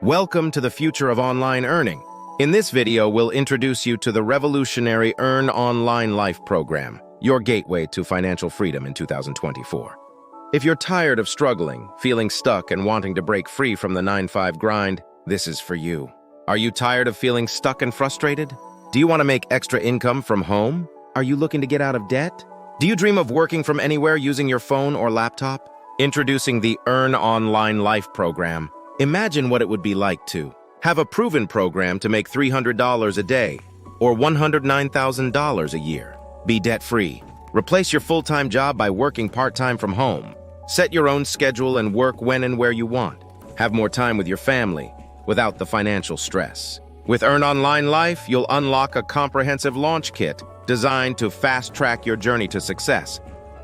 Welcome to the future of online earning. In this video, we'll introduce you to the revolutionary EarnOnlineLife program, your gateway to financial freedom in 2024. If you're tired of struggling, feeling stuck, and wanting to break free from the 9-5 grind, this is for you. Are you tired of feeling stuck and frustrated? Do you want to make extra income from home? Are you looking to get out of debt? Do you dream of working from anywhere using your phone or laptop? Introducing the EarnOnlineLife program. Imagine what it would be like to have a proven program to make $300 a day or $109,000 a year. Be debt-free. Replace your full-time job by working part-time from home. Set your own schedule and work when and where you want. Have more time with your family without the financial stress. With EarnOnlineLife, you'll unlock a comprehensive launch kit designed to fast-track your journey to success.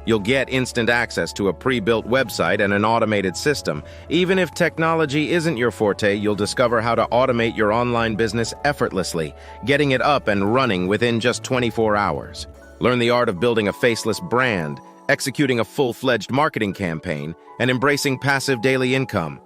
You'll get instant access to a pre-built website and an automated system. Even if technology isn't your forte, you'll discover how to automate your online business effortlessly, getting it up and running within just 24 hours. Learn the art of building a faceless brand, executing a full-fledged marketing campaign, and embracing passive daily income.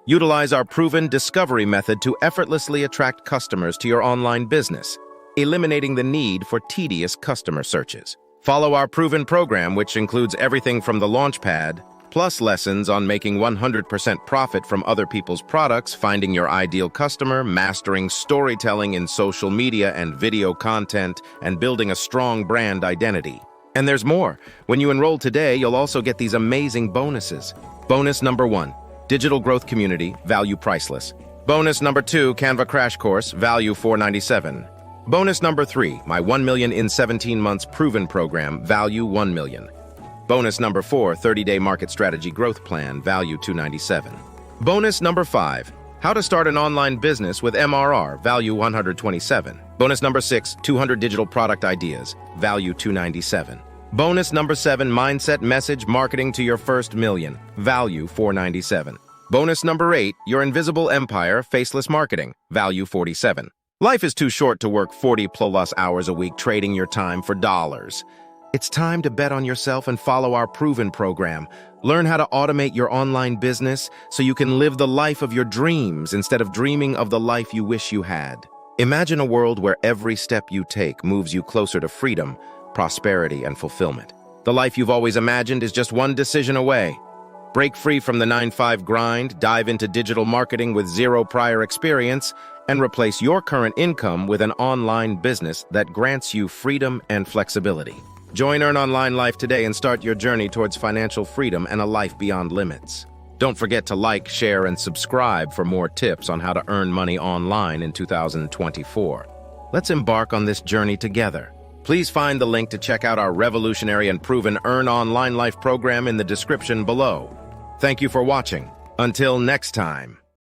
Utilize our proven discovery method to effortlessly attract customers to your online business, eliminating the need for tedious customer searches. Follow our proven program, which includes everything from the Launchpad, plus lessons on making 100% profit from other people's products, finding your ideal customer, mastering storytelling in social media and video content, and building a strong brand identity. And there's more. When you enroll today, you'll also get these amazing bonuses. Bonus number 1, Digital Growth Community, value priceless. Bonus number 2, Canva Crash Course, value $497. Bonus number 3, my 1 million in 17 months proven program, value $1 million. Bonus number 4, 30-day market strategy growth plan, value $297. Bonus number 5, how to start an online business with MRR, value $127. Bonus number 6, 200 digital product ideas, value $297. Bonus number 7, mindset message marketing to your first million, value $497. Bonus number 8, your invisible empire, faceless marketing, value $47. Life is too short to work 40+ hours a week trading your time for dollars. It's time to bet on yourself and follow our proven program. Learn how to automate your online business so you can live the life of your dreams instead of dreaming of the life you wish you had. Imagine a world where every step you take moves you closer to freedom, prosperity, and fulfillment. The life you've always imagined is just one decision away. Break free from the 9-5 grind, dive into digital marketing with zero prior experience, and replace your current income with an online business that grants you freedom and flexibility. Join EarnOnlineLife today and start your journey towards financial freedom and a life beyond limits. Don't forget to like, share, and subscribe for more tips on how to earn money online in 2024. Let's embark on this journey together. Please find the link to check out our revolutionary and proven EarnOnlineLife program in the description below. Thank you for watching. Until next time.